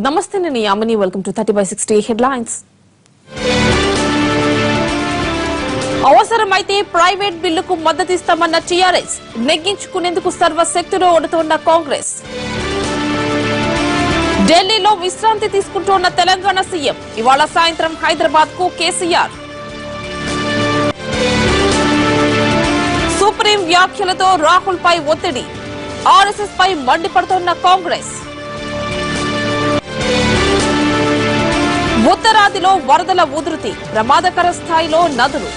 Namaste, Nini Yamini. Welcome to 30/60 headlines. అవసరమైతే private బిల్లుకు మద్దతిస్తామన్న TRS నెగ్గించుకునేందుకు సర్వశక్తులు ఒడుతోన్న కాంగ్రెస్. ఢిల్లీలో విశ్రాంతి తీసుకుంటున్న తెలంగాణ సీఎం ఇవాళ సాయంత్రం హైదరాబాద్ కు కేసీఆర్. సుప్రీం వ్యాఖ్యలతో రాహుల్ పై ఒత్తిడి, ఆర్ఎస్ఎస్ పై మండిపడుతోన్న కాంగ్రెస్. ఉత్తరాదిలో వరదల ఉధృతి, ప్రమాదకర స్థాయిలో నదులు.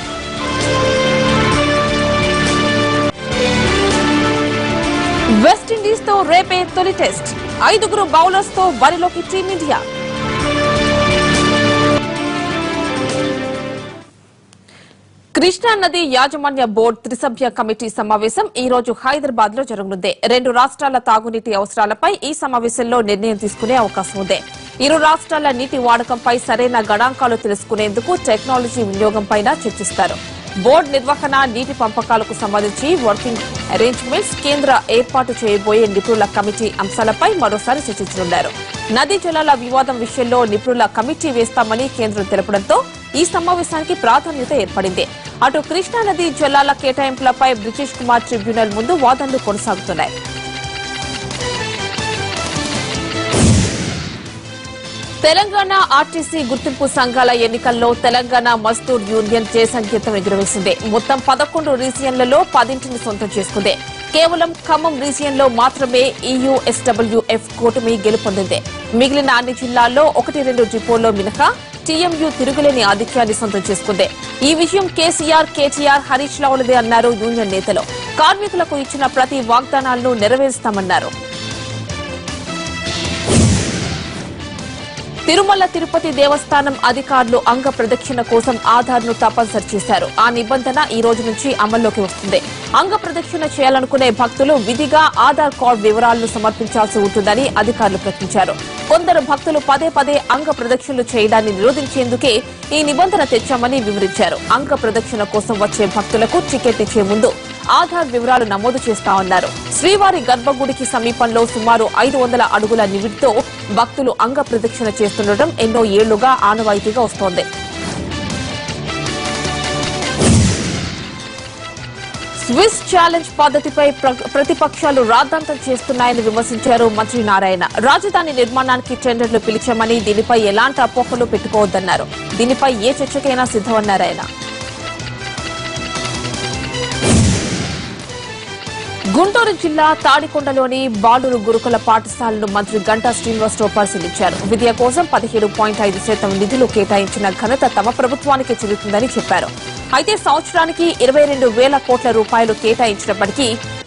వెస్టిండీస్ తో రేపే తొలి టెస్ట్, 5 బౌలర్స్ తో బరిలోకి టీమిండియా. కృష్ణా నది యాజమాన్య బోర్డు త్రిసభ్య కమిటీ సమావేశం ఈ రోజు హైదరాబాద్ లో జరగనుంది. 2 రాష్ట్రాల తాగునీటి అవసరాలపై ఈ సమావేశంలో నిర్ణయం తీసుకునే అవకాశం ఉంది. ఇరు రాష్ట్రాల నీటి వాడకంపై సరైన గణాంకాలు తెలుసుకునేందుకు టెక్నాలజీ వినియోగంపై చర్చిస్తారు. బోర్డు నిర్వహణ, నీటి పంపకాలకు సంబంధించి వర్కింగ్ అరేంజ్మెంట్స్, కేంద్ర ఏర్పాటు చేయబోయే నిపుణుల కమిటీ అంశాలపై మరోసారి చర్చించనున్నారు. నదీ జలాల వివాదం విషయంలో నిపుణుల కమిటీ వేస్తామని కేంద్రం తెలపడంతో ఈ సమావేశానికి ప్రాధాన్యత ఏర్పడింది. అటు కృష్ణా నదీ జలాల కేటాయింపులపై బ్రిటిష్ కుమార్ ట్రిబ్యునల్ ముందు వాదనలు కొనసాగుతున్నాయి. తెలంగాణ ఆర్టీసీ గుర్తింపు సంఘాల ఎన్నికల్లో తెలంగాణ మజ్దూర్ యూనియన్ జయ సంకేతం ఎగురవేసింది. మొత్తం 11 రీజియన్లలో 10ని సొంతం చేసుకుంది. కేవలం ఖమ్మం రీజియన్లో మాత్రమే ఈయూఎస్డబ్ల్యూఎఫ్ కూటమి గెలుపొందింది. మిగిలిన అన్ని జిల్లాల్లో 1-2 డిపోల్లో మినహా టీఎంయూ తిరుగులేని ఆధిక్యాన్ని సొంతం చేసుకుంది. ఈ విషయం కేసీఆర్, కేటీఆర్, హరీష్ రావులదే అన్నారు యూనియన్ నేతలు. కార్మికులకు ఇచ్చిన ప్రతి వాగ్దానాలను నెరవేరుస్తామన్నారు. తిరుమల తిరుపతి దేవస్థానం అధికారులు అంగ ప్రదక్షిణ కోసం ఆధార్ను తప్పనిసరి చేశారు. ఆ నిబంధన ఈ రోజు నుంచి అమల్లోకి వస్తుంది. అంగ ప్రదక్షిణ చేయాలనుకునే భక్తులు విధిగా ఆధార్ కార్డు వివరాలను సమర్పించాల్సి ఉంటుందని అధికారులు ప్రకటించారు. కొందరు భక్తులు పదే అంగ ప్రదక్షిణలు చేయడాన్ని నిరోధించేందుకే ఈ నిబంధన తెచ్చామని వివరించారు. అంగ ప్రదక్షిణ కోసం వచ్చే భక్తులకు టికెట్ ఇచ్చే ముందు ఆధార్ వివరాలు నమోదు చేస్తామన్నారు. శ్రీవారి గర్భగుడికి సమీపంలో సుమారు 500 అడుగుల నివిడితో భక్తులు అంగ ప్రదక్షిణ చేస్తుండటం ఎన్నో ఏళ్లుగా ఆనవాయితీగా వస్తోంది. స్విస్ ఛాలెంజ్ పద్ధతిపై ప్రతిపక్షాలు రాద్ధాంతం చేస్తున్నాయని విమర్శించారు మంత్రి నారాయణ. రాజధాని నిర్మాణానికి టెండర్లు పిలిచామని, దీనిపై ఎలాంటి అపోహలు పెట్టుకోవద్దన్నారు. దీనిపై ఏ చర్చకైనా సిద్దమన్నారు ఆయన. గుంటూరు జిల్లా తాడికొండలోని బాలురు గురుకుల పాఠశాలను మంత్రి గంటా శ్రీనివాసరావు పరిశీలించారు. విద్య కోసం 17.5% నిధులు కేటాయించిన ఘనత తమ ప్రభుత్వానికి చెందుతుందని చెప్పారు. అయితే సంవత్సరానికి 22,000 కోట్ల రూపాయలు కేటాయించినప్పటికీ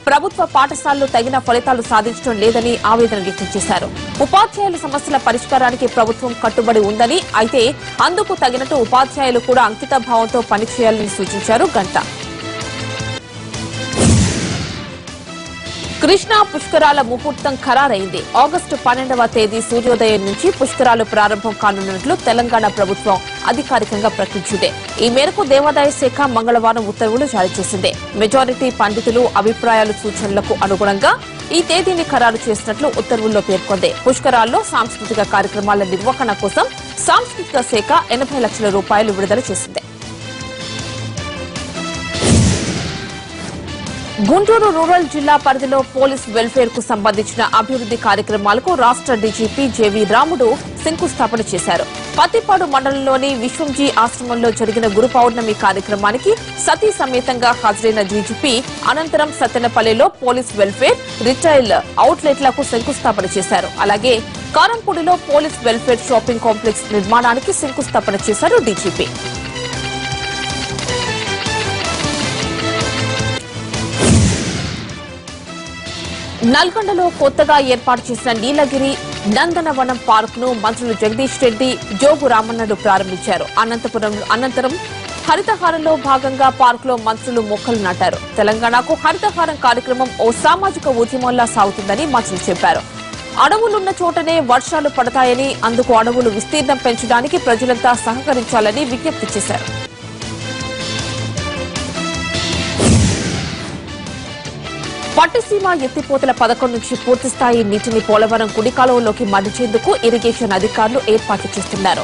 ప్రభుత్వ పాఠశాలలు తగిన ఫలితాలు సాధించడం లేదని ఆవేదన వ్యక్తం చేశారు. ఉపాధ్యాయుల సమస్యల పరిష్కారానికి ప్రభుత్వం కట్టుబడి ఉందని, అయితే అందుకు తగినట్టు ఉపాధ్యాయులు కూడా అంకిత భావంతో పనిచేయాలని సూచించారు గంటా. కృష్ణా పుష్కరాల ముహూర్తం ఖరారైంది. ఆగస్టు 12వ తేదీ సూర్యోదయం నుంచి పుష్కరాలు ప్రారంభం కానున్నట్లు తెలంగాణ ప్రభుత్వం అధికారికంగా ప్రకటించింది. ఈ మేరకు దేవాదాయ శాఖ మంగళవారం ఉత్తర్వులు జారీ చేసింది. మెజారిటీ పండితులు అభిప్రాయాలు, సూచనలకు అనుగుణంగా ఈ తేదీని ఖరారు చేసినట్లు ఉత్తర్వుల్లో పేర్కొంది. పుష్కరాల్లో సాంస్కృతిక కార్యక్రమాల నిర్వహణ కోసం సాంస్కృతిక శాఖ 80 లక్షల రూపాయలు విడుదల చేసింది. గుంటూరు రూరల్ జిల్లా పరిధిలో పోలీస్ వెల్ఫేర్ కు సంబంధించిన అభివృద్ది కార్యక్రమాలకు రాష్ట్ర డీజీపీ జేవీ రాముడు శంకుస్థాపన చేశారు. పత్తిపాడు మండలంలోని విశ్వంజీ ఆశ్రమంలో జరిగిన గురు పౌర్ణమి కార్యక్రమానికి సతీ సమేతంగా హాజరైన డీజీపీ అనంతరం సత్తెనపల్లిలో పోలీస్ వెల్ఫేర్ రిటైల్ అవుట్లెట్లకు శంకుస్థాపన చేశారు. అలాగే కారంపూడిలో పోలీస్ వెల్ఫేర్ షాపింగ్ కాంప్లెక్స్ నిర్మాణానికి శంకుస్థాపన చేశారు డీజీపీ. నల్గొండలో కొత్తగా ఏర్పాటు చేసిన నీలగిరి నందనవనం పార్క్ ను మంత్రులు జగదీష్ రెడ్డి, జోగు రామన్నలు ప్రారంభించారు. అనంతరం హరితహారంలో భాగంగా పార్క్ లో మంత్రులు మొక్కలు నాటారు. తెలంగాణకు హరితహారం కార్యక్రమం ఓ సామాజిక ఉద్యమంలా సాగుతుందని మంత్రులు చెప్పారు. అడవులున్న చోటనే వర్షాలు పడతాయని, అందుకు అడవులు విస్తీర్ణం పెంచడానికి ప్రజలంతా సహకరించాలని విజ్ఞప్తి చేశారు. పట్టిసీమ ఎత్తిపోతల పథకం నుంచి పూర్తిస్థాయి నీటిని పోలవరం కుడి కాలువలోకి మళ్లించేందుకు ఇరిగేషన్ అధికారులు ఏర్పాట్లు చేస్తున్నారు.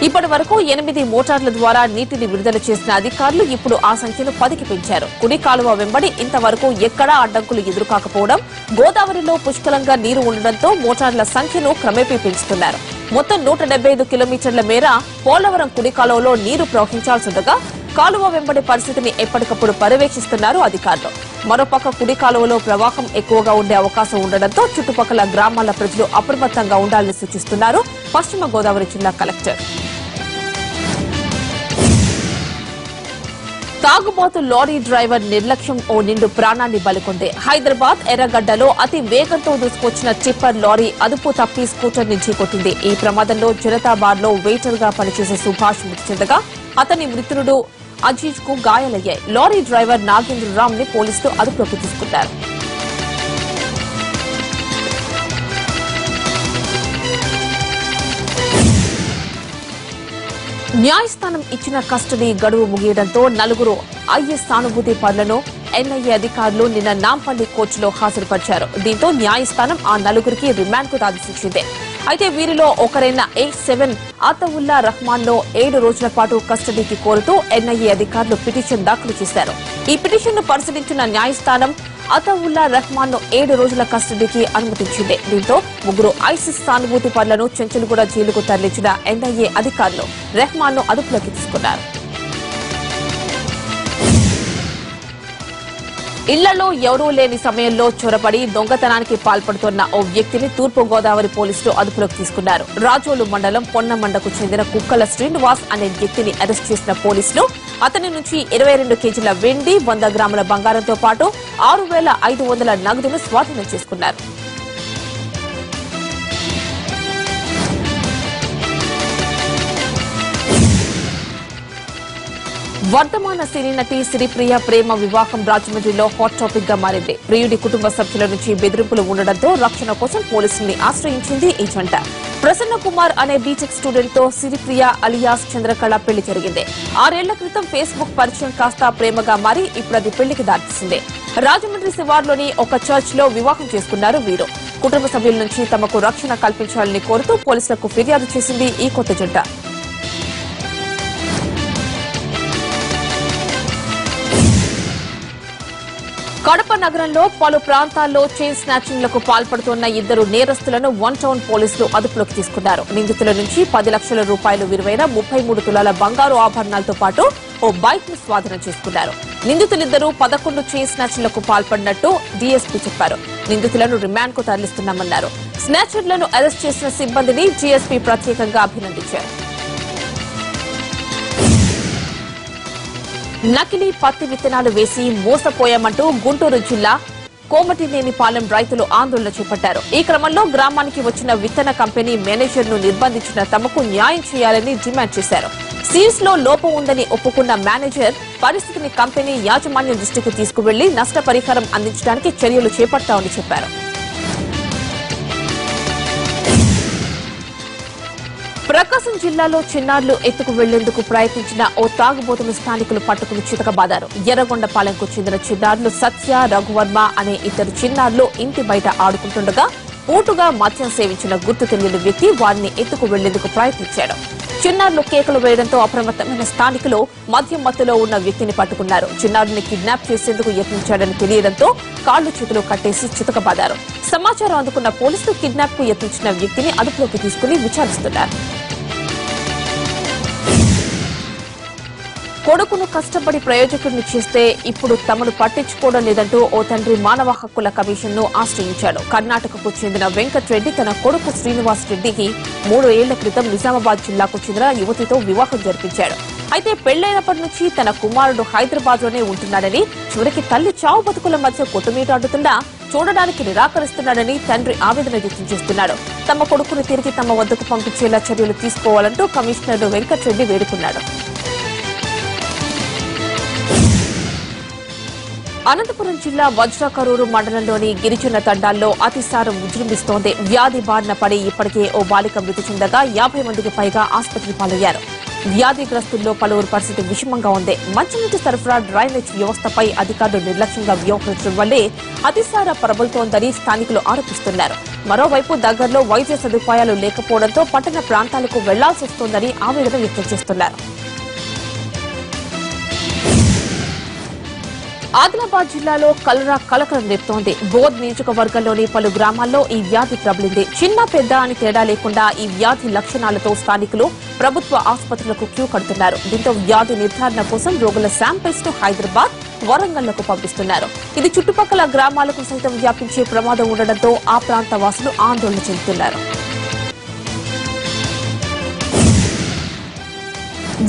ఇప్పటి వరకు 8 మోటార్ల ద్వారా నీటిని విడుదల చేసిన అధికారులు ఇప్పుడు ఆ సంఖ్యను 10కి పెంచారు. కుడి కాలువ వెంబడి ఇంతవరకు ఎక్కడా అడ్డంకులు ఎదురుకాకపోవడం, గోదావరిలో పుష్కలంగా నీరు ఉండడంతో మోటార్ల సంఖ్యను క్రమేపీ పెంచుతున్నారు. మొత్తం 175 కిలోమీటర్ల మేర పోలవరం కుడి కాలువలో నీరు ప్రవహించాల్సిండగా కాలువ వెంబడి పరిస్థితిని ఎప్పటికప్పుడు పర్యవేక్షిస్తున్నారు అధికారులు. మరోపక్క కుడి కాలువలో ప్రవాహం ఎక్కువగా ఉండే అవకాశం ఉండడంతో చుట్టుపక్కల గ్రామాల ప్రజలు అప్రమత్తంగా ఉండాలని సూచిస్తున్నారు పశ్చిమ గోదావరి జిల్లా కలెక్టర్. తాగుబోతు లారీ డ్రైవర్ నిర్లక్ష్యం ఓ నిండు ప్రాణాన్ని బలికొంది. హైదరాబాద్ ఎర్రగడ్డలో అతి వేగంతో దూసుకొచ్చిన టిప్పర్ లారీ అదుపు తప్పి స్కూటర్ ని ఢీకొట్టింది. ఈ ప్రమాదంలో జనతా బార్ లో వెయిటర్ గా పనిచేసే సుభాష్ మృతి చెందగా అతని మిత్రుడు అజీజ్ కు గాయాలయ్యాయి. లారీ డ్రైవర్ నాగేంద్రరామ్ ని పోలీసులు అదుపులోకి తీసుకున్నారు. న్యాయస్థానం ఇచ్చిన కస్టడీ గడువు ముగియడంతో 4 ఐఎస్ సానుభూతి పరులను ఎన్ఐఏ అధికారులు నిన్న నాంపల్లి కోర్టులో హాజరుపరిచారు. దీంతో న్యాయస్థానం ఆ 4కి రిమాండ్ కు ఆదేశించింది. అయితే వీరిలో ఒకరైన A7 అతవుల్లా రహమాన్ ను 7 రోజుల పాటు కస్టడీకి కోరుతూ ఎన్ఐఏ అధికారులు పిటిషన్ దాఖలు చేశారు. ఈ పిటిషన్ ను పరిశీలించిన న్యాయస్థానం అతవుల్లా రహమాన్ ను 7 రోజుల కస్టడీకి అనుమతించింది. దీంతో 3 ఐసిస్ సానుభూతి పరులను చెంచల్గూడ జైలుకు తరలించిన ఎన్ఐఏ అధికారులు రెహమాన్ ను అదుపులోకి తీసుకున్నారు. ఇళ్లలో ఎవరూ లేని సమయంలో చొరబడి దొంగతనానికి పాల్పడుతున్న ఓ వ్యక్తిని తూర్పు గోదావరి పోలీసులు అదుపులోకి తీసుకున్నారు. రాజోలు మండలం పొన్నమండకు చెందిన కుక్కల శ్రీనివాస్ అనే వ్యక్తిని అరెస్ట్ చేసిన పోలీసులు అతని నుంచి 22 కేజీల వెండి, 100 గ్రాముల బంగారంతో పాటు 6,500 నగదును స్వాధీనం చేసుకున్నారు. వర్ధమాన సినీ నటి శ్రీప్రియ ప్రేమ వివాహం రాజమండ్రిలో హాట్ టాపిక్ గా మారింది. ప్రియుడి కుటుంబ సభ్యుల నుంచి బెదిరింపులు ఉండడంతో రక్షణ కోసం పోలీసుల్ని ఆశ్రయించింది ఈ జంట. ప్రసన్న కుమార్ అనే బీటెక్ స్టూడెంట్ తో శ్రీప్రియ అలియాస్ చంద్రకళ పెళ్లి జరిగింది. 6 ఏళ్ల క్రితం ఫేస్బుక్ పరిచయం కాస్త ప్రేమగా మారి ఇప్పుడు అది పెళ్లికి దారితీసింది. రాజమండ్రి శివార్లోని ఒక చర్చ్ లో వివాహం చేసుకున్నారు వీరు. కుటుంబ సభ్యుల నుంచి తమకు రక్షణ కల్పించాలని కోరుతూ పోలీసులకు ఫిర్యాదు చేసింది ఈ కొత్త జంట. కడప నగరంలో పలు ప్రాంతాల్లో చైన్ స్నాచింగ్లకు పాల్పడుతున్న 2 నేరస్తులను 1 టౌన్ పోలీసులు అదుపులోకి తీసుకున్నారు. నిందితుల నుంచి 10 లక్షల రూపాయలు విలువైన 33 తులాల బంగారు ఆభరణాలతో పాటు ఓ బైక్ ను స్వాధీనం చేసుకున్నారు. నిందితులిద్దరూ 11 చైన్ స్నాచింగ్లకు పాల్పడినట్టు డీఎస్పీ చెప్పారు. నిందితులను రిమాండ్ కు తరలిస్తున్నామన్నారు. స్నాచర్లను అరెస్ట్ చేసిన సిబ్బందిని డీఎస్పీ ప్రత్యేకంగా అభినందించారు. నకిలీ పత్తి విత్తనాలు వేసి మోసపోయామంటూ గుంటూరు జిల్లా కోమటినేనిపాలెం రైతులు ఆందోళన చేపట్టారు. ఈ క్రమంలో గ్రామానికి వచ్చిన విత్తన కంపెనీ మేనేజర్ ను నిర్బంధించిన తమకు న్యాయం చేయాలని డిమాండ్ చేశారు. సీడ్స్ లో లోపం ఉందని ఒప్పుకున్న మేనేజర్ పరిస్థితిని కంపెనీ యాజమాన్యం దృష్టికి తీసుకువెళ్లి నష్టపరిహారం అందించడానికి చర్యలు చేపట్టామని చెప్పారు. ప్రకాశం జిల్లాలో చిన్నారులు ఎత్తుకు వెళ్లేందుకు ప్రయత్నించిన ఓ తాగుబోతును స్థానికులు పట్టుకుని చితకబాదారు. ఎర్రగొండపాలెంకు చెందిన చిన్నారులు సత్య, రఘువర్మ అనే 2 చిన్నారులు ఇంటి బయట ఆడుకుంటుండగా పూటుగా మద్యం సేవించిన గుర్తు తెలియని వ్యక్తి వారిని ఎత్తుకు వెళ్లేందుకు ప్రయత్నించాడు. చిన్నారులు కేకలు వేయడంతో అప్రమత్తమైన స్థానికులు మద్యం మత్తులో ఉన్న వ్యక్తిని పట్టుకున్నారు. చిన్నారుని కిడ్నాప్ చేసేందుకు యత్నించాడని తెలియడంతో కాళ్లు చేతులు కట్టేసి చితకబాదారు. సమాచారం అందుకున్న పోలీసులు కిడ్నాప్ కు యత్నించిన వ్యక్తిని అదుపులోకి తీసుకుని విచారిస్తున్నారు. కొడుకును కష్టపడి ప్రయోజకుడిని చేస్తే ఇప్పుడు తమను పట్టించుకోవడం లేదంటూ ఓ తండ్రి మానవ హక్కుల కమిషన్ ను ఆశ్రయించాడు. కర్ణాటకకు చెందిన వెంకట్రెడ్డి తన కొడుకు శ్రీనివాస్ రెడ్డికి 3 ఏళ్ల క్రితం నిజామాబాద్ జిల్లాకు చెందిన యువతితో వివాహం జరిపించాడు. అయితే పెళ్లైనప్పటి నుంచి తన కుమారుడు హైదరాబాద్ లోనే ఉంటున్నాడని, చివరికి తల్లి చావు బతుకుల మధ్య కొట్టుమీటాడుతున్నా చూడడానికి నిరాకరిస్తున్నాడని తండ్రి ఆవేదన వ్యక్తం చేస్తున్నాడు. తమ కొడుకును తిరిగి తమ వద్దకు పంపించేలా చర్యలు తీసుకోవాలంటూ కమిషనర్ వెంకట్రెడ్డి వేడుకున్నాడు. అనంతపురం జిల్లా వజ్రకరూరు మండలంలోని గిరిజన తండాల్లో అతిసారం విజృంభిస్తోంది. వ్యాధి బారిన పడి ఇప్పటికే ఓ బాలిక మృతి చెందగా 50 మందికి పైగా ఆసుపత్రి పాలయ్యారు. వ్యాధిగ్రస్తుల్లో పలువురు పరిస్థితి విషమంగా ఉంది. మంచినీటి సరఫరా డ్రైనేజ్ వ్యవస్థపై అధికారులు నిర్లక్ష్యంగా వ్యవహరించడం వల్లే అతిసార ప్రబలుతోందని స్థానికులు ఆరోపిస్తున్నారు. మరోవైపు దగ్గరలో వైద్య సదుపాయాలు లేకపోవడంతో పట్టణ ప్రాంతాలకు వెళ్లాల్సి వస్తోందని ఆవేదన వ్యక్తం చేస్తున్నారు. ఆదిలాబాద్ జిల్లాలో కలరా కలకలం రేపుతోంది. బోధ్ నియోజకవర్గంలోని పలు గ్రామాల్లో ఈ వ్యాధి ప్రబలింది. చిన్న పెద్ద అని తేడా లేకుండా ఈ వ్యాధి లక్షణాలతో స్థానికులు ప్రభుత్వ ఆసుపత్రులకు క్యూ కడుతున్నారు. దీంతో వ్యాధి నిర్ధారణ కోసం రోగుల శాంపిల్స్ ను హైదరాబాద్, వరంగల్లకు పంపిస్తున్నారు. ఇది చుట్టుపక్కల గ్రామాలకు సైతం వ్యాపించే ప్రమాదం ఉండడంతో ఆ ప్రాంత వాసులు ఆందోళన చెందుతున్నారు.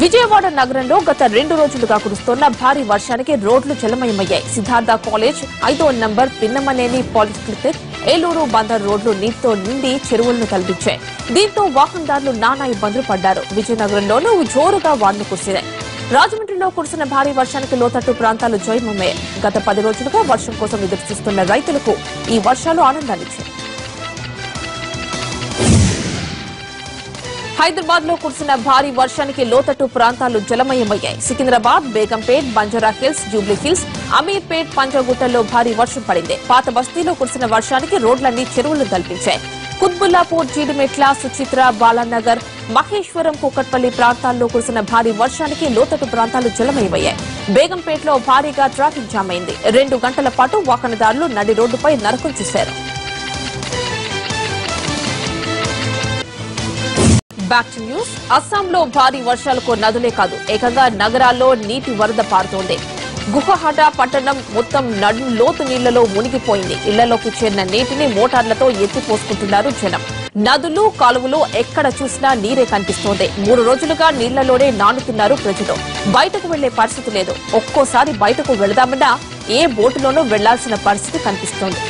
విజయవాడ నగరంలో గత 2 రోజులుగా కురుస్తున్న భారీ వర్షానికి రోడ్లు జలమయమయ్యాయి. సిద్ధార్థ కాలేజ్, 5వ నంబర్, పిన్నమనేని పాలిటెక్నిక్, ఏలూరు బందర్ రోడ్లు నీటితో నిండి చెరువులను తలపించాయి. దీంతో వాహనదారులు నానా ఇబ్బందులు పడ్డారు. విజయనగరంలోనూ జోరుగా వానలు కురిశాయి. రాజమండ్రిలో కురిసిన భారీ వర్షానికి లోతట్టు ప్రాంతాలు జయమయ్యాయి. గత 10 రోజులుగా వర్షం కోసం ఎదురుచూస్తున్న రైతులకు ఈ వర్షాలు ఆనందాన్నిచ్చాయి. హైదరాబాద్ లో కురిసిన భారీ వర్షానికి లోతట్టు ప్రాంతాలు జలమయమయ్యాయి. సికింద్రాబాద్, బేగంపేట్, బంజారా హిల్స్, జూబ్లీ హిల్స్, అమీర్పేట్, పంజాగుట్టల్లో భారీ వర్షం పడింది. పాత బస్తీలో కురిసిన వర్షానికి రోడ్లన్నీ చెరువులు తలపించాయి. కుత్బుల్లాపూర్, జీడిమెట్ల, సుచిత్ర, బాలానగర్, మహేశ్వరం, కూకట్పల్లి ప్రాంతాల్లో కురిసిన భారీ వర్షానికి లోతట్టు ప్రాంతాలు జలమయమయ్యాయి. బేగంపేటలో భారీగా ట్రాఫిక్ జామ్ అయింది. 2 గంటల పాటు వాహనదారులు నడి రోడ్డుపై నరకం చూశారు. Back to news. అస్సాంలో భారీ వర్షాలకు నదులే కాదు, ఏకంగా నగరాల్లో నీటి వరద పారుతోంది. గుహహట పట్టణం మొత్తం నడు లోతు నీళ్లలో మునిగిపోయింది. ఇళ్లలోకి చేరిన నీటిని మోటార్లతో ఎత్తిపోసుకుంటున్నారు జనం. నదులు, కాలువలు ఎక్కడ చూసినా నీరే కనిపిస్తోంది. 3 రోజులుగా నీళ్లలోనే నానుతున్నారు ప్రజలు. బయటకు వెళ్లే పరిస్థితి లేదు. ఒక్కోసారి బయటకు వెళదామన్నా ఏ బోటులోనూ వెళ్లాల్సిన పరిస్థితి కనిపిస్తోంది.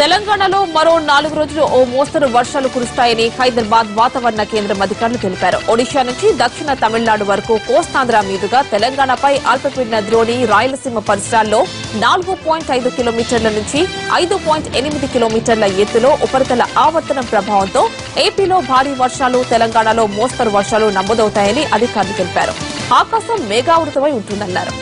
తెలంగాణలో మరో 4 రోజులు ఓ మోస్తరు వర్షాలు కురుస్తాయని హైదరాబాద్ వాతావరణ కేంద్రం అధికారులు తెలిపారు. ఒడిషా నుంచి దక్షిణ తమిళనాడు వరకు కోస్తాంధ్ర మీదుగా తెలంగాణపై అల్పపీడన ద్రోణి రాయలసీమ పరిసరాల్లో 4.5 కిలోమీటర్ల నుంచి 5.8 కిలోమీటర్ల ఎత్తులో ఉపరితల ఆవర్తనం ప్రభావంతో ఏపీలో భారీ వర్షాలు, తెలంగాణలో మోస్తరు వర్షాలు నమోదవుతాయని అధికారులు తెలిపారు. ఆకాశం మేఘావృతమై ఉంటుందన్నారు.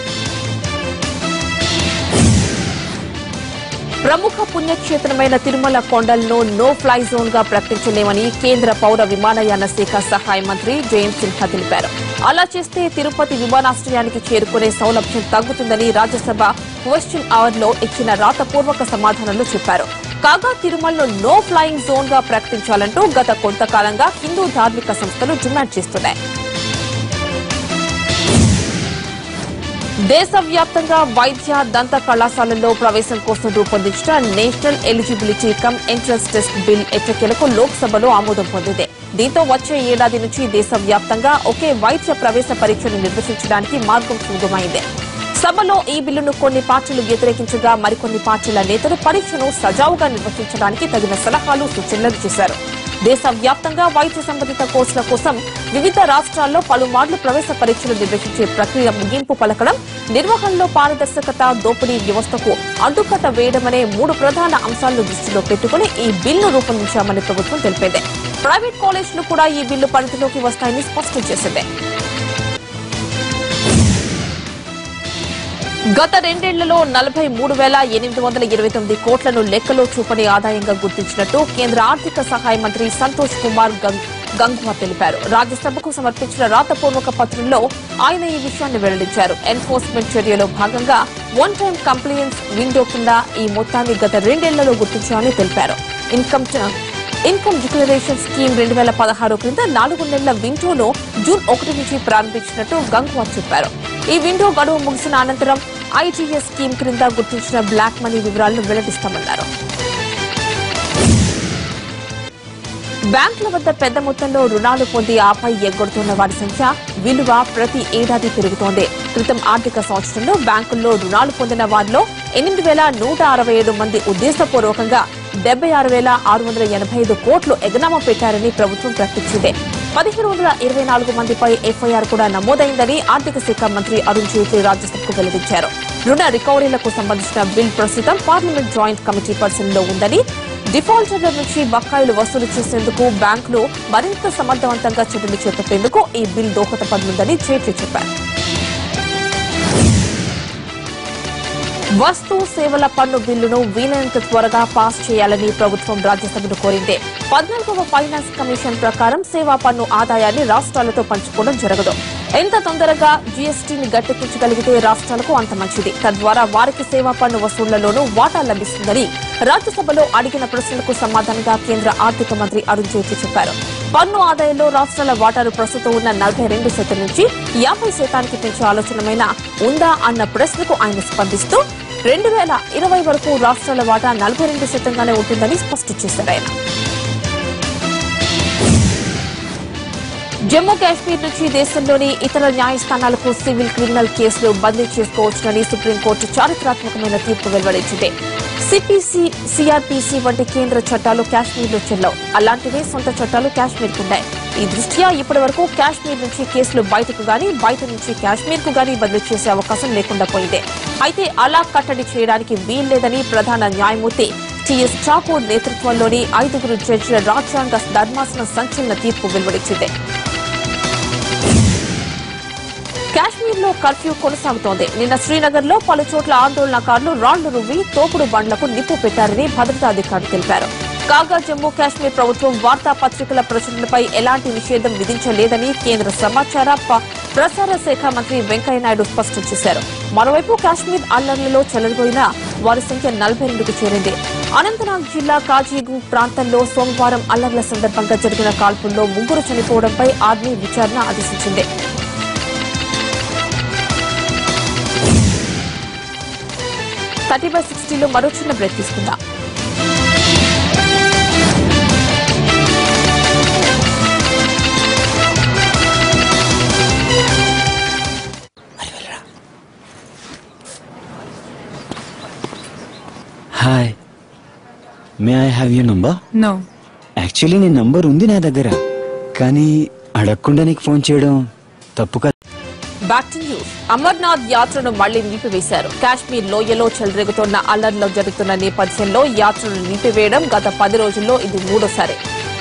ప్రముఖ పుణ్యక్షేత్రమైన తిరుమల కొండలను నో ఫ్లై జోన్ గా ప్రకటించలేమని కేంద్ర పౌర విమానయాన శాఖ సహాయ మంత్రి జయంత్ సిన్హా తెలిపారు. అలా చేస్తే తిరుపతి విమానాశ్రయానికి చేరుకునే సౌలభ్యం తగ్గుతుందని రాజ్యసభ క్వశ్చన్ అవర్ లో ఇచ్చిన రాతపూర్వక సమాధానంలో చెప్పారు. కాగా తిరుమలను నో ఫ్లయింగ్ జోన్ గా ప్రకటించాలంటూ గత కొంతకాలంగా హిందూ ధార్మిక సంస్థలు డిమాండ్ చేస్తున్నాయి. దేశవ్యాప్తంగా వైద్య, దంత కళాశాలల్లో ప్రవేశం కోసం రూపొందించిన national eligibility cum entrance test bill ఎట్టకేలకు లోక్సభలో ఆమోదం పొందింది. దీంతో వచ్చే ఏడాది నుంచి దేశవ్యాప్తంగా ఒకే వైద్య ప్రవేశ పరీక్షను నిర్వహించడానికి మార్గం సుగమమైంది. సభలో ఈ బిల్లును కొన్ని పార్టీలు వ్యతిరేకించగా మరికొన్ని పార్టీల నేతలు పరీక్షను సజావుగా నిర్వహించడానికి తగిన సలహాలు, సూచనలు చేశారు. దేశవ్యాప్తంగా వైద్య సంబంధిత కోర్సుల కోసం వివిధ రాష్ట్రాల్లో పలుమార్లు ప్రవేశ పరీక్షలు నిర్వహించే ప్రక్రియ ముగింపు పలకడం, నిర్వహణలో పారదర్శకత, దోపిడీ వ్యవస్థకు అడ్డుకట్ట వేయడమనే 3 ప్రధాన అంశాలను దృష్టిలో పెట్టుకుని ఈ బిల్లు రూపొందించామని ప్రభుత్వం తెలిపింది. ప్రైవేట్ కాలేజీలు కూడా ఈ బిల్లు పరిధిలోకి వస్తాయని స్పష్టం చేసింది. గత 2 ఏళ్లలో 43,829 కోట్లను లెక్కలో చూపని ఆదాయంగా గుర్తించినట్టు కేంద్ర ఆర్థిక సహాయ మంత్రి సంతోష్ కుమార్ గంగ్వార్ తెలిపారు. రాజ్యసభకు సమర్పించిన రాతపూర్వక పత్రంలో ఆయన ఈ విషయాన్ని వెల్లడించారు. ఎన్ఫోర్స్మెంట్ చర్యలో భాగంగా వన్ టైం కంప్లైన్స్ విండో కింద ఈ మొత్తాన్ని గత 2 ఏళ్లలో గుర్తించామని తెలిపారు. ఇన్కమ్ డిక్లరేషన్ స్కీమ్ 2016 క్రింద 4 నెలల విండోను జూన్ 1 నుంచి ప్రారంభించినట్టు గంగ్వార్ చెప్పారు. ఈ విండో గడువు ముగిసిన అనంతరం ఐటీఎస్ స్కీమ్ క్రింద గుర్తించిన బ్లాక్ మనీ వివరాలను వెల్లడిస్తామన్నారు. బ్యాంకుల వద్ద పెద్ద మొత్తంలో రుణాలు పొంది ఆపై ఎగ్గొడుతున్న వారి సంఖ్య, విలువ ప్రతి ఏడాది పెరుగుతోంది. క్రితం ఆర్థిక సంవత్సరంలో బ్యాంకుల్లో రుణాలు పొందిన వారిలో 8,167 మంది ఉద్దేశపూర్వకంగా 76,685 కోట్లు ఎగనామా పెట్టారని ప్రభుత్వం ప్రకటించింది. 1,524 మందిపై ఎఫ్ఐఆర్ కూడా నమోదైందని ఆర్థిక శాఖ మంత్రి అరుణ్ జైట్లీ రాజ్యసభకు వెల్లడించారు. రుణ రికవరీలకు సంబంధించిన బిల్ ప్రస్తుతం పార్లమెంట్ జాయింట్ కమిటీ పరిశీలనలో ఉందని, డిఫాల్టర్ల నుంచి బకాయిలు వసూలు చేసేందుకు బ్యాంకులు మరింత సమర్థవంతంగా చర్యలు చేపట్టేందుకు ఈ బిల్ దోహదపడనుందని జైట్లీ చెప్పారు. వస్తు సేవల పన్ను బిల్లును వీలైనంత త్వరగా పాస్ చేయాలని ప్రభుత్వం రాజ్యసభను కోరింది. 14వ ఫైనాన్స్ కమిషన్ ప్రకారం సేవా పన్ను ఆదాయాన్ని రాష్ట్రాలతో పంచుకోవడం జరగదు. ఎంత తొందరగా జీఎస్టీని గట్టెక్కించగలిగితే రాష్ట్రాలకు అంత మంచిది. తద్వారా వారికి సేవా పన్ను వసూళ్లలోనూ వాటా లభిస్తుందని రాజ్యసభలో అడిగిన ప్రశ్నలకు సమాధానంగా కేంద్ర ఆర్థిక మంత్రి అరుణ్ జైట్లీ చెప్పారు. పన్ను ఆదాయంలో రాష్ట్రాల వాటాను ప్రస్తుతం ఉన్న 42% నుంచి 50% పెంచే ఆలోచనమైనా ఉందా అన్న ప్రశ్నకు ఆయన స్పందిస్తూ 2020 వరకు రాష్ట్రాల వాటా 42%గానే ఉంటుందని స్పష్టం చేశారు. ఆయన జమ్మూ కాశ్మీర్ నుంచి దేశంలోని ఇతర న్యాయస్థానాలకు సివిల్ క్రిమినల్ కేసులు బదిలీ చేసుకోవచ్చునని సుప్రీంకోర్టు చారిత్రాత్మకమైన తీర్పు వెలువడించింది. సిపిసి, సిఆర్పిసి వంటి కేంద్ర చట్టాలు కాశ్మీర్లో చెల్లవు. అలాంటివే సొంత చట్టాలు కాశ్మీర్కున్నాయి. ఈ దృష్ట్యా ఇప్పటి వరకు కాశ్మీర్ నుంచి కేసులు బయటకు గానీ, బయట నుంచి కాశ్మీర్కు గానీ బదిలీ చేసే అవకాశం లేకుండా పోయింది. అయితే అలా కట్టడి చేయడానికి వీల్లేదని ప్రధాన న్యాయమూర్తి టిఎస్ ఠాకూర్ నేతృత్వంలోని 5 జడ్జిల రాజ్యాంగ ధర్మాసనం సంచలన తీర్పు వెలువడించింది. కాశ్మీర్లో కర్ఫ్యూ కొనసాగుతోంది. నిన్న శ్రీనగర్ లో పలు చోట్ల ఆందోళనకారులు రాళ్లు రువ్వి తోపుడు బండ్లకు నిప్పు పెట్టారని భద్రతా అధికారులు తెలిపారు. కాగా జమ్మూ కాశ్మీర్ ప్రభుత్వం వార్తాపత్రికల ప్రచురణలపై ఎలాంటి నిషేధం విధించలేదని కేంద్ర సమాచార ప్రసార శాఖ మంత్రి వెంకయ్యనాయుడు స్పష్టం చేశారు. మరోవైపు కాశ్మీర్ అల్లర్లలో చెలరిపోయిన వారి సంఖ్య 42కు చేరింది. అనంతనాగ్ జిల్లా కాజీగుండ్ ప్రాంతంలో సోమవారం అల్లర్ల సందర్భంగా జరిగిన కాల్పుల్లో 3 చనిపోవడంపై ఆర్మీ విచారణ ఆదేశించింది. 30/60లో మరో చిన్న బ్రేక్ తీసుకుందాం. Hi, may I have your number? No. Actually నీ నంబర్ ఉంది నా దగ్గర, కానీ అడగకుండా నీకు ఫోన్ చేయడం తప్పు కదా. Back to news. అమర్నాథ్ యాత్రను మళ్లీ నిలిపివేశారు. కాశ్మీర్ లోయలో చెలరేగుతున్న అల్లర్లు జరుగుతున్న నేపథ్యంలో యాత్రను నిలిపివేయడం గత 10 రోజుల్లో ఇది 3వసారి.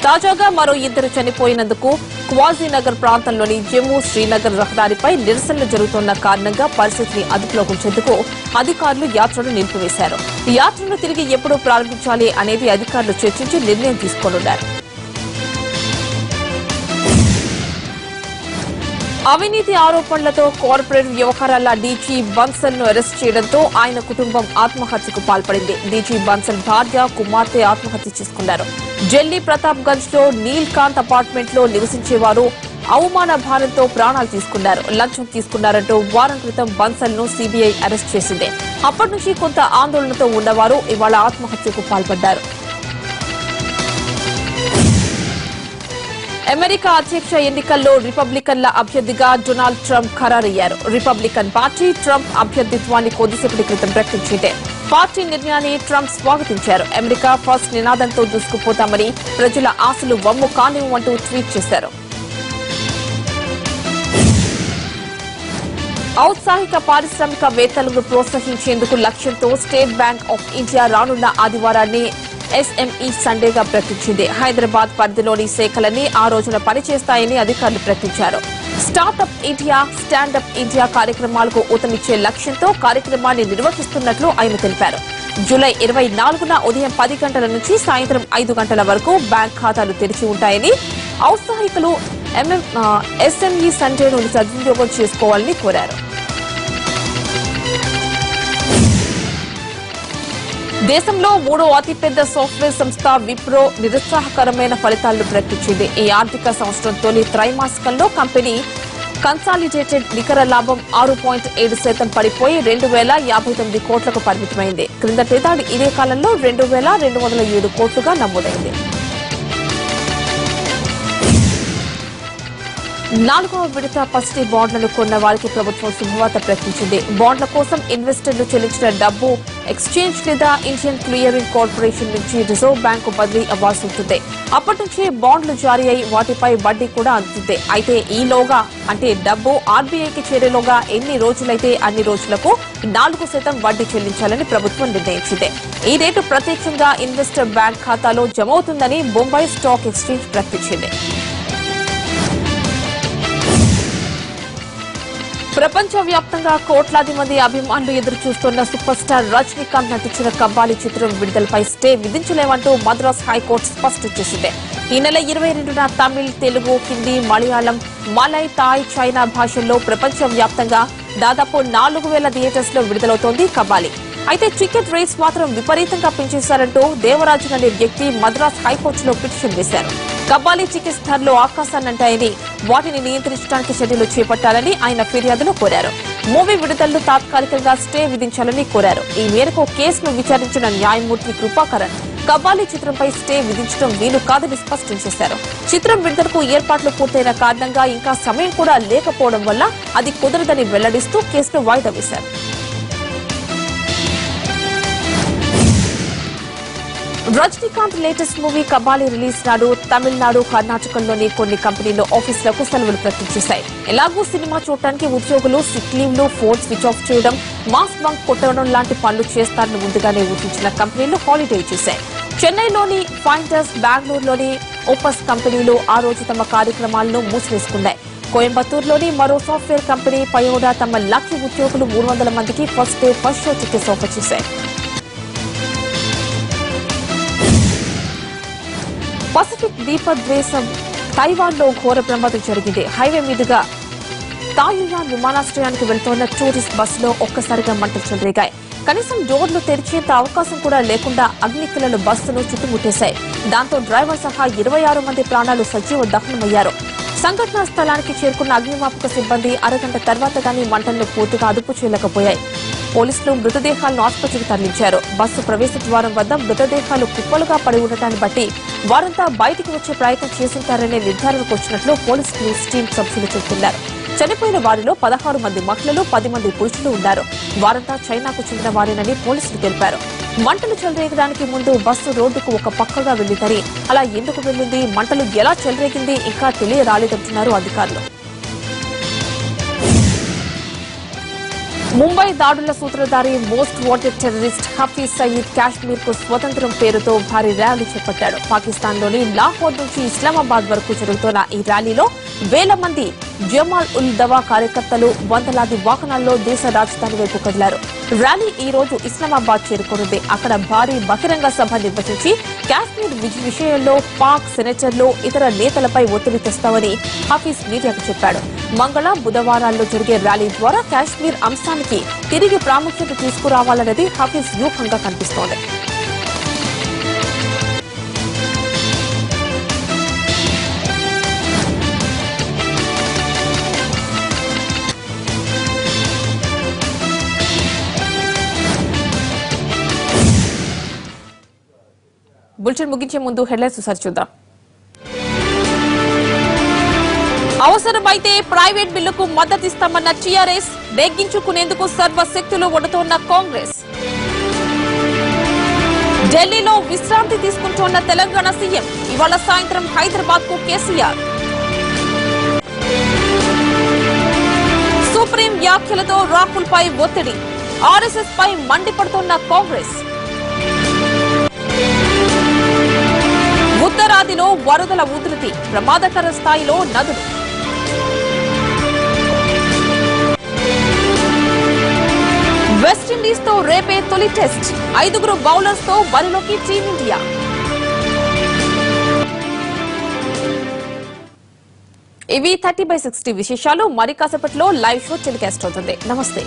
తాజాగా మరో 2 చనిపోయినందుకు క్వాజీనగర్ ప్రాంతంలోని జమ్మూ శ్రీనగర్ రహదారిపై నిరసనలు జరుగుతున్న కారణంగా పరిస్థితిని అదుపులోకి ఉంచేందుకు అధికారులు యాత్రను నిలిపివేశారు. యాత్రను తిరిగి ఎప్పుడు ప్రారంభించాలి అనేది అధికారులు చర్చించి నిర్ణయం తీసుకోనున్నారు. అవినీతి ఆరోపణలతో కార్పొరేట్ వ్యవహారాల డీజీ బన్సల్ ను అరెస్ట్ చేయడంతో ఆయన కుటుంబం ఆత్మహత్యకు పాల్పడింది. డీజీ బన్సల్ భార్య, కుమార్తె ఆత్మహత్య చేసుకున్నారు. ఢిల్లీ ప్రతాప్ గంజ్ లో నీల్ కాంత్ అపార్ట్మెంట్ లో నివసించేవారు అవమాన భారంతో ప్రాణాలు తీసుకున్నారు. లంచం తీసుకున్నారంటూ వారం క్రితం బన్సల్ ను సీబీఐ అరెస్ట్ చేసింది. అప్పటి నుంచి కొంత ఆందోళనతో ఉన్నవారు ఇవాళ ఆత్మహత్యకు పాల్పడ్డారు. అమెరికా అధ్యక్ష ఎన్నికల్లో రిపబ్లికన్ల అభ్యర్థిగా డొనాల్డ్ ట్రంప్ ఖరారయ్యారు. రిపబ్లికన్ పార్టీ ట్రంప్ అభ్యర్థిత్వాన్ని కొద్దిసేపటి క్రితం ప్రకటించింది. పార్టీ నిర్ణయాన్ని ట్రంప్ స్వాగతించారు. అమెరికా ఫస్ట్ నినాదంతో దూసుకుపోతామని, ప్రజల ఆశలు వమ్ము కానివ్వంటూ ట్వీట్ చేశారు. ఔత్సాహిక పారిశ్రామికవేత్తలను ప్రోత్సహించేందుకు లక్ష్యంతో స్టేట్ బ్యాంక్ ఆఫ్ ఇండియా రానున్న ఆదివారాన్ని ఎస్ఎంఈ సండేగా ప్రకటించింది. హైదరాబాద్ పరిధిలోని శాఖలన్నీ ఆ రోజున పనిచేస్తాయని అధికారులు ప్రకటించారు. స్టార్టప్ ఇండియా, స్టాండప్ ఇండియా కార్యక్రమాలకు ఊతమిచ్చే లక్ష్యంతో కార్యక్రమాన్ని నిర్వహిస్తున్నట్లు ఆయన తెలిపారు. జూలై 24న ఉదయం 10 గంటల నుంచి సాయంత్రం 5 గంటల వరకు బ్యాంక్ ఖాతాలు తెరిచి ఉంటాయని, ఔత్సాహికులు ఎస్ఎంఈ సండేను సద్వినియోగం చేసుకోవాలని కోరారు. దేశంలో 3వ అతిపెద్ద సాఫ్ట్వేర్ సంస్థ విప్రో నిరుత్సాహకరమైన ఫలితాలను ప్రకటించింది. ఈ ఆర్థిక సంవత్సరం తొలి త్రైమాసికంలో కంపెనీ కన్సాలిడేటెడ్ నికర లాభం 6.7% పడిపోయి 2059 కోట్లకు పరిమితమైంది. క్రిందటేడాది ఇదే కాలంలో 2207 కోట్లుగా నమోదైంది. నాలుగవ విడత పసిడి బాండ్లను కొన్న వారికి ప్రభుత్వం శుభవార్త ప్రకటించింది. బాండ్ల కోసం ఇన్వెస్టర్లు చెల్లించిన డబ్బు ఎక్స్చేంజ్ లేదా ఇండియన్ క్లియరింగ్ కార్పొరేషన్ నుంచి రిజర్వ్ బ్యాంకు బదిలీ అవ్వాల్సి ఉంటుంది. అప్పటి నుంచి బాండ్లు జారీ అయి వాటిపై వడ్డీ కూడా అందుతుంది. అయితే ఈలోగా అంటే డబ్బు ఆర్బీఐకి చేరేలోగా ఎన్ని రోజులైతే అన్ని రోజులకు 4% వడ్డీ చెల్లించాలని ప్రభుత్వం నిర్ణయించింది. ఈ రేటు ప్రత్యక్షంగా ఇన్వెస్టర్ బ్యాంక్ ఖాతాలో జమ అవుతుందని బొంబాయి స్టాక్ ఎక్స్చేంజ్ ప్రకటించింది. ప్రపంచవ్యాప్తంగా కోట్లాది మంది అభిమానులు ఎదురుచూస్తున్న సూపర్ స్టార్ రజనీకాంత్ నటించిన కబ్బాలి చిత్రం విడుదలపై స్టే విధించలేమంటూ మద్రాస్ హైకోర్టు స్పష్టం చేసింది. ఈ నెల 22న Tamil, Telugu, Hindi, Malayalam, Malay, Thai, China భాషల్లో ప్రపంచవ్యాప్తంగా దాదాపు 4000 థియేటర్స్ లో విడుదలవుతోంది కబ్బాలి. అయితే టికెట్ రేట్స్ మాత్రం విపరీతంగా పెంచేశారంటూ దేవరాజన్ అనే వ్యక్తి మద్రాస్ హైకోర్టులో పిటిషన్ వేశారు. కబ్బాలి టికెట్స్ ధరలు ఆకాశాన్నంటాయని, వాటిని నియంత్రించడానికి చర్యలు చేపట్టాలని ఆయన ఫిర్యాదులో కోరారు. మూవీ విడుదలను తాత్కాలికంగా స్టే విధించాలని కోరారు. ఈ మేరకు కేసును విచారించిన న్యాయమూర్తి కృపాకరన్ కబ్బాలి చిత్రంపై స్టే విధించడం వీలు కాదని స్పష్టం చేశారు. చిత్రం విడుదలకు ఏర్పాట్లు పూర్తయిన కారణంగా ఇంకా సమయం కూడా లేకపోవడం వల్ల అది కుదరదని వెల్లడిస్తూ కేసును వాయిదా వేశారు. రజనీకాంత్ లేటెస్ట్ మూవీ కబ్బాలి రిలీజ్ నాడు తమిళనాడు, కర్ణాటకలోని కొన్ని కంపెనీలు ఆఫీసులకు సెలవులు ప్రకటించేశాయి. ఎలాగూ సినిమా చూడటానికి ఉద్యోగులు సిక్ లీవ్లు, ఫోన్ స్విచ్ ఆఫ్ చేయడం, మాస్ బంక్ కొట్టడం లాంటి పనులు చేస్తారని ముందుగానే ఊహించిన కంపెనీలు హాలిడే ఇచ్చేశాయి. చెన్నైలోని ఫైండర్స్, బెంగళూరులోని ఓపస్ కంపెనీలు ఆ రోజు తమ కార్యక్రమాలను మూసివేసుకున్నాయి. కోయంబత్తూరులోని మరో సాఫ్ట్వేర్ కంపెనీ పయోడా తమ లక్కీ ఉద్యోగులు 300 మందికి first day first show tickets offer చేశాయి. పసిఫిక్ ద్వీపద్వేషం తైవాన్ లో ఘోర ప్రమాదం జరిగింది. హైవే మీదుగా తాయుయాన్ విమానాశ్రయానికి వెళ్తోన్న టూరిస్ట్ బస్సులో ఒక్కసారిగా మంటలు చెలరేగాయి. కనీసం డోర్లు తెరిచేంత అవకాశం కూడా లేకుండా అగ్నికిలలు బస్సును చుట్టుముట్టేశాయి. దాంతో డ్రైవర్ సహా 26 మంది ప్రాణాలు సజీవ దహనమయ్యారు. సంఘటనా స్థలానికి చేరుకున్న అగ్నిమాపక సిబ్బంది అరగంట తర్వాత గానీ మంటలను పూర్తిగా అదుపు చేయలేకపోయాయి. పోలీసులు మృతదేహాలను ఆసుపత్రికి తరలించారు. బస్సు ప్రవేశ ద్వారం వద్ద మృతదేహాలు కుప్పలుగా పడి ఉండటాన్ని బట్టి వారంతా బయటికి వచ్చే ప్రయత్నం చేస్తుంటారనే నిర్ధారణకు వచ్చినట్లు పోలీస్ న్యూస్ టీం సభ్యులు చెబుతున్నారు. చనిపోయిన వారిలో 16 మంది మహిళలు, 10 మంది పురుషులు ఉన్నారు. వారంతా చైనాకు చెందిన వారేనని పోలీసులు తెలిపారు. మంటలు చెలరేగడానికి ముందు బస్సు రోడ్డుకు ఒక పక్కగా వెళ్లిందని, అలా ఎందుకు వెళ్లింది, మంటలు ఎలా చెలరేగింది ఇంకా తెలియరాలేదంటున్నారు అధికారులు. ముంబై దాడుల సూత్రధారి, most wanted terrorist Hafiz Saeed Kashmir కు స్వతంత్రం పేరుతో భారీ ర్యాలీ చేపట్టాడు. పాకిస్తాన్లోని లాహోర్ నుంచి ఇస్లామాబాద్ వరకు జరుగుతున్న ఈ ర్యాలీలో వేల మంది జమాల్ ఉల్ దవా కార్యకర్తలు వందలాది వాహనాల్లో దేశ రాజధాని వైపు కదిలారు. ర్యాలీ ఈ రోజు ఇస్లామాబాద్ చేరుకోనుంది. అక్కడ భారీ బహిరంగ సభ నిర్వహించి కాశ్మీర్ విషయంలో పాక్ సెనేటర్లు, ఇతర నేతలపై ఒత్తిడి తెస్తామని హఫీజ్ మీడియాకు చెప్పాడు. మంగళ, బుధవారాల్లో జరిగే ర్యాలీ ద్వారా కాశ్మీర్ అంశానికి తిరిగి ప్రాముఖ్యత తీసుకురావాలన్నది హఫీజ్ వ్యూహంగా కనిపిస్తోంది. బులెటిన్ ముగించే ముందు హెడ్లైన్స్ ఒకసారి చూద్దాం. అవసరమైతే ప్రైవేట్ బిల్లుకు మద్దతిస్తామన్న టీఆర్ఎస్, నెగ్గించుకునేందుకు సర్వశక్తులు ఒడుతోన్న కాంగ్రెస్. ఢిల్లీలో విశ్రాంతి తీసుకుంటోన్న తెలంగాణ సీఎం, ఇవాళ సాయంత్రం హైదరాబాద్ కు కేసీఆర్. సుప్రీం వ్యాఖ్యలతో రాహుల్ పై ఒత్తిడి, ఆర్ఎస్ఎస్ పై మండిపడుతోన్న కాంగ్రెస్. ఉత్తరాదిలో వరదల ఉధృతి, ప్రమాదకర స్థాయిలో నదులు. వెస్టిండీస్ తో రేపే తొలి టెస్ట్, 5 బౌలర్స్ తో బరిలోకి టీమిండియా. ఇవి 30/60 విశేషాలు. మరి కాసేపట్లో లైవ్ షో టెలికాస్ట్ అవుతుంది. నమస్తే.